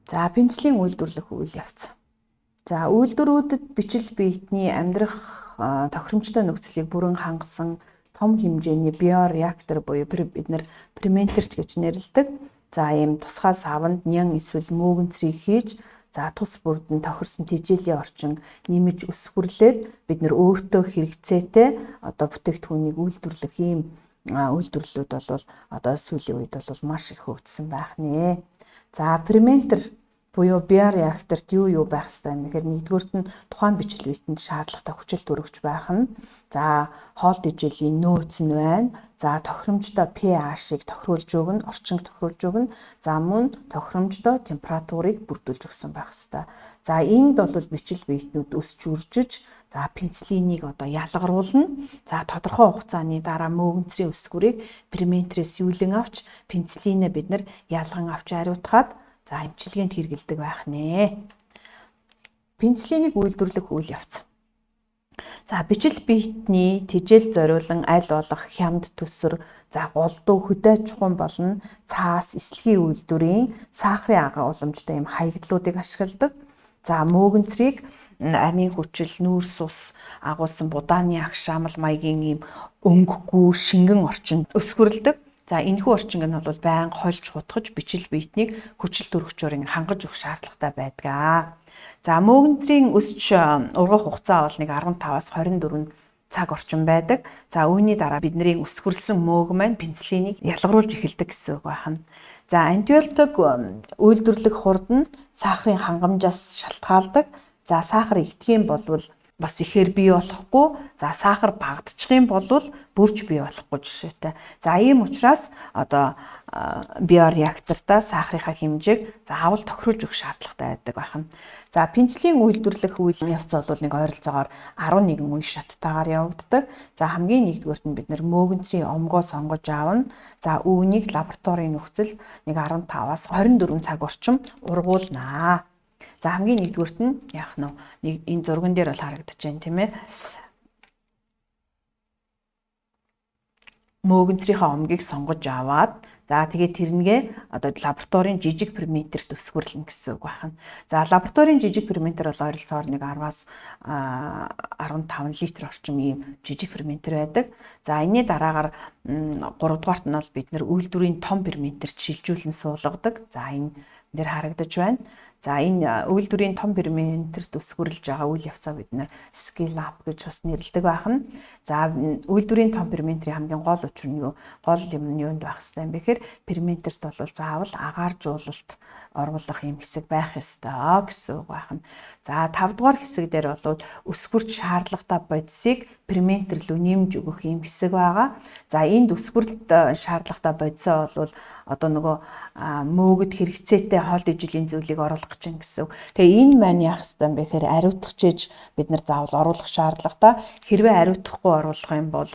За пенициллийн үйлдвэрлэх үйл явц. За үйлдвэрүүдэд бичил биетний амьдрах тохиромжтой нөхцөлийг бүрэн хангасан том хэмжээний биореактор буюу бид нар ферментерч гэж нэрлэдэг. За ийм тусгай савнд нян эсвэл мөөгөнцрийг хийж за тус бүрдэн тохирсон тэжээлийн орчин нэмж өсвөрлээд бид нар өөртөө хэрэгцээтэй бүтээгдэхүүнийг үйлдвэрлэх ийм үйлдвэрлэлүүд бол сүүлийн үед бол маш их хөгжсөн байх нэ. За ферментер буюу биореакторт юу байх ёстой юм гэхээр нэгдүгüүрт нь тухайн бичил биетэнд шаардлагатай хүчил төрөгч байх нь. За хоол тэжээлийн нөөц нь байна. За тохиромжтой pH-ыг тохируулж өгнө, орчинг тохируулж өгнө. За мөн тохиромжтой температурыг бүрдүүлж өгсөн байх ёстой. За энд бол бичил биетнүүд өсч үржиж за пенициллинийг ялгаруулна. За тодорхой хугацааны дараа мөөгөнцрийн өсгөрийг ферментерээс юулэн авч пенициллинээ бид нар ялган авч ариутгаад за эмчилгээнд хэрэгэлдэг байх нэ. Пенициллинийг үйлдвэрлэх үйл явц. За бичил биетний тэжээл зориулан аль болох хямд төсөр, за голдуу хөдөө чухам болон цаас эслэгийн үйлдвэрийн сахарын агуулмжтай юм хаягдлуудыг ашигладаг. За мөөгөнцрийг амийн хүчил, нүүрс ус агуулсан будааны агшаамал маягийн ийм өнгөгүй шингэн орчинд өсгөрлөдөг. За энэхүү орчинг нь бол байнга хольж хутгаж бичил биетнийг хүчил төрөгчөөр хангаж өгөх шаардлагатай байдаг. За мөөгөнцрийн өсч ургах хугацаа бол 15-аас 24 цаг орчим байдаг. За үүний дараа бидний өсгөрлсөн мөөг маань пенициллинийг ялгаруулж эхэлдэг гэсэн үг байна. За антибиотик үйлдвэрлэх хурд нь сахарын хангамжаас шалтгаалдаг. За сахар ихтгэх юм бол бас ихээр бий болохгүй. За сахар багдчих юм бол бүрч бий болохгүй жишээтэй. За ийм учраас биореакторта сахарынхаа хэмжээг заавал тохируулж өгөх шаардлагатай байдаг байна. За пенициллийн үйлдвэрлэх үйл явц бол нэг ойролцоогоор 11 үе шаттайгаар явагддаг. За хамгийн нэгдүгüүрт нь бид нэр мөөгөнцрийн омгоо сонгож аавна. За үүнийг лабораторийн нөхцөл 15-аас 24 цаг орчим ургуулнаа. За хамгийн нэгдүгüүрт нь яах нь энэ зурган дээр бол харагдаж байна тийм ээ. Мөөгөнцрийнхаа омгийг сонгож аваад за тэгээд тэрнгээ лабораторийн жижиг ферментерт өсгөрлөн гэсэн үг байна. За лабораторийн жижиг ферментер бол ойролцоогоор 10-аас 15 литр орчим ийм жижиг ферментер байдаг. За энэний дараагаар 3 дугаарт нь бол бид нэр үйлдвэрийн том ферментерт шилжүүлэн суулгадаг. За энэ дээр харагдаж байна. За энэ үйлдвэрийн том ферментерт өсгөрлж байгаа үйл явцаа бид нэр scale up гэж бас нэрлэдэг байна. За үйлдвэрийн том ферментерийн хамгийн гол учир нь гол юм нь юунд байх хэвээр юм бэ гэхээр ферментерт бол заавал агааржуулалт оруулах юм хэсэг байх ёстой гэсэн үг байна. За 5 дугаар хэсэг дээр бол өсгөрч шаардлагатай бодисыг ферментер рүү нэмж өгөх юм хэсэг байгаа. За энд өсгөрт шаардлагатай бодисоо бол мөөгд хэрэгцээтэй хоол ижилийн зүйлийг оруулах гэж юм гэсэн. Тэгээ энэ маань яах ёстой юм бэ гэхээр ариутгах чиж бид нар заавал оруулах шаардлагатай. Хэрвээ ариутгахгүй оруулах юм бол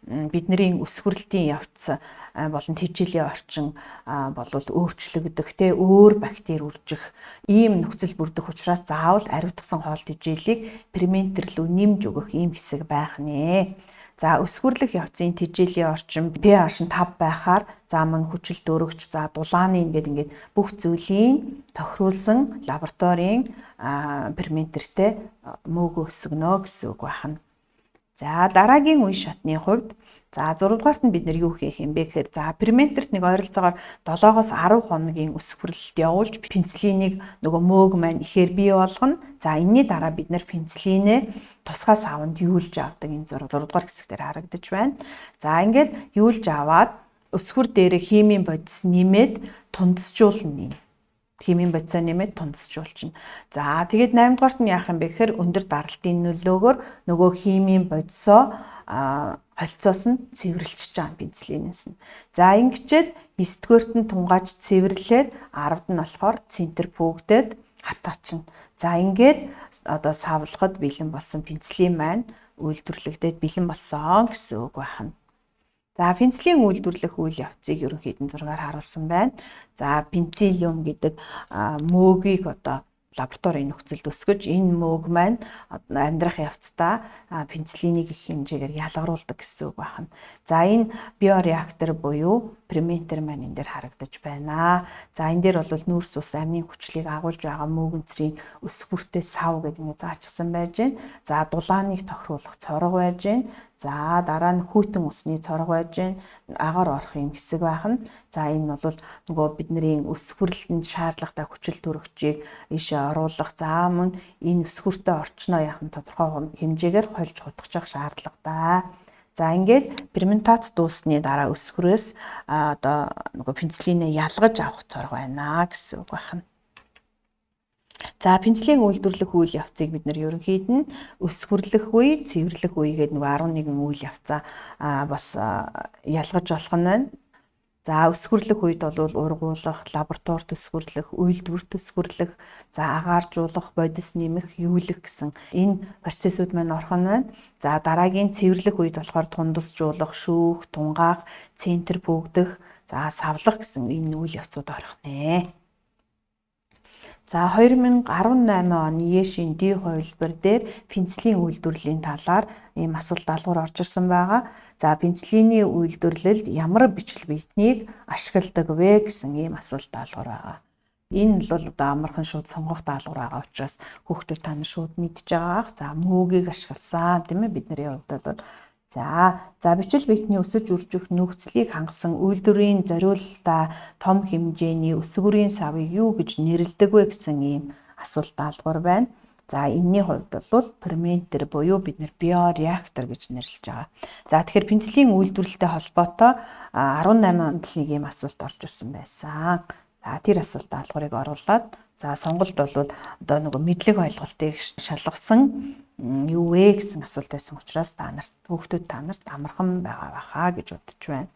бидний өсвөрлөлтийн явц болон тэжээлийн орчин өөрчлөгдөх өөр бактери үржих ийм нөхцөл бүрдэх учраас заавал ариутгасан хоол тэжээлийг ферментер рүү нэмж өгөх ийм хэсэг байх нэ. За өсвөрлөх явцын тэжээлийн орчин pH нь 5 байхаар за мөн хүчил дөрөгч за дулааны ингээд бүх зүйлийн тохируулсан лабораторийн ферментертэй мөөгөө өсгөнө гэсэн үг байна. За дараагийн үе шатны хувьд за 6 дугаарт нь бид нар юу хийх юм бэ гэхээр за ферментерт нэг ойролцоогоор 7-оос 10 хоногийн өсвөрлөлт явуулж пенициллинийг мөөг маань ихээр бий болгоно. За энэний дараа бид нар пенициллинээ тусгай савнд юулж авдаг энэ 6 дугаар хэсгээр харагдаж байна. За ингээд юулж аваад өсвөр дээр химийн бодис нэмээд тундсжуулна. Химийн бодисоо нэмээд тундсжуулчихна. За тэгээд 8 дугаарт нь яах юм бэ гэхээр өндөр даралтын нөлөөгөөр химийн бодисоо холцоос нь цэвэрлчихэж байгаа пенициллинээс нь. За ингэчээд 9 дугаарт нь тунгааж цэвэрлээд 10-д нь болохоор центрифугдээд хатаачна. За ингээд савлахад бэлэн болсон пенициллин маань үйлдвэрлэгдээд бэлэн болсон гэсэн үг байна. За пенициллин үйлдвэрлэх үйл явцыг ерөнхийдөө зургаар харуулсан байна. За пенициллиум гэдэг мөөгийг лабораторийн нөхцөлд өсгөж энэ мөөг маань амьдрах явцдаа пенициллинийг их хэмжээгээр ялгаруулдаг гэсэн үг байна. За энэ биореактор буюу ферментер маань энэ дээр харагдаж байна. За энэ дээр бол нүүрс ус амийн хүчлийг агуулж байгаа мөөгөнцрийн өс бүртээ сав гэдэг ингэ заачсан байж байна. За дулааныг тохируулах цорго байж байна. За дараа нь хүйтэн усны цорго байж байна. Агаар орох юм хэсэг байна. За энэ бол нөгөө бидний өс хүрлэлтэнд шаардлагатай хүчил төрөгчийг ийшээ оруулах. За мөн энэ өс хүртээ орчноо яхан тодорхой хэмжээгээр хольж хутгах шаардлагатай. За ингээд ферментац дууссаны дараа өсвөрөөс одоо нөгөө пенцилинээ ялгаж авах цорго байна гэсэн үг байна. За пенцилийн үйлдвэрлэх үйл явцыг бид нэр ерөнхийд нь өсвөрлөх үе, цэвэрлэх үе гэдэг нөгөө 11 үйл явцаа бас ялгаж болох нь байна. За өсвөрлөх үед бол ургуулах, лабораторид өсвөрлөх, үйлдвэрт өсвөрлөх, за агааржуулах, бодис нэмэх, юулах гэсэн энэ процессууд маань орох нь байна. За дараагийн цэвэрлэх үед болохоор тундасжуулах, шүүх, тунгаах, центр бөгдөх, за савлах гэсэн энэ үйл явцууд орох нэ. За 2018 оны Яшийн D хувилбар дээр пенцилийн үйлдвэрлэлийн талаар ийм асуулт даалгавар орж ирсэн байгаа. За пенцилины үйлдвэрлэлд ямар бичил биетнийг ашигладаг вэ гэсэн ийм асуулт даалгавар байгаа. Энэ бол одоо амархан шууд сонгох даалгавар байгаа учраас хүүхдүүд та нар шууд мэдж байгаа. За мөөгийг ашигласан тийм ээ бидний хувьд бол за бичил биетний өсөж үржих нөхцөлийг хангасан үйлдвэрийн зориулалтаа том хэмжээний өсвөрийн савыг юу гэж нэрлэдэг вэ гэсэн ийм асуулт даалгавар байна. За энэний хувьд бол ферментер буюу бид нэр биореактор гэж нэрлэж байгаа. За тэгэхээр пенцилийн үйлдвэрлэлтэй холбоотой 18 онд нэг ийм асуулт орж ирсэн байсан. За тэр асуулт даалгаврыг оруулаад за сонголт бол одоо нөгөө мэдлэг ойлголтыг шалгасан юу вэ гэсэн асуулт байсан учраас та нарт хүүхдүүд та нарт амархан байгаа байхаа гэж бодож байна.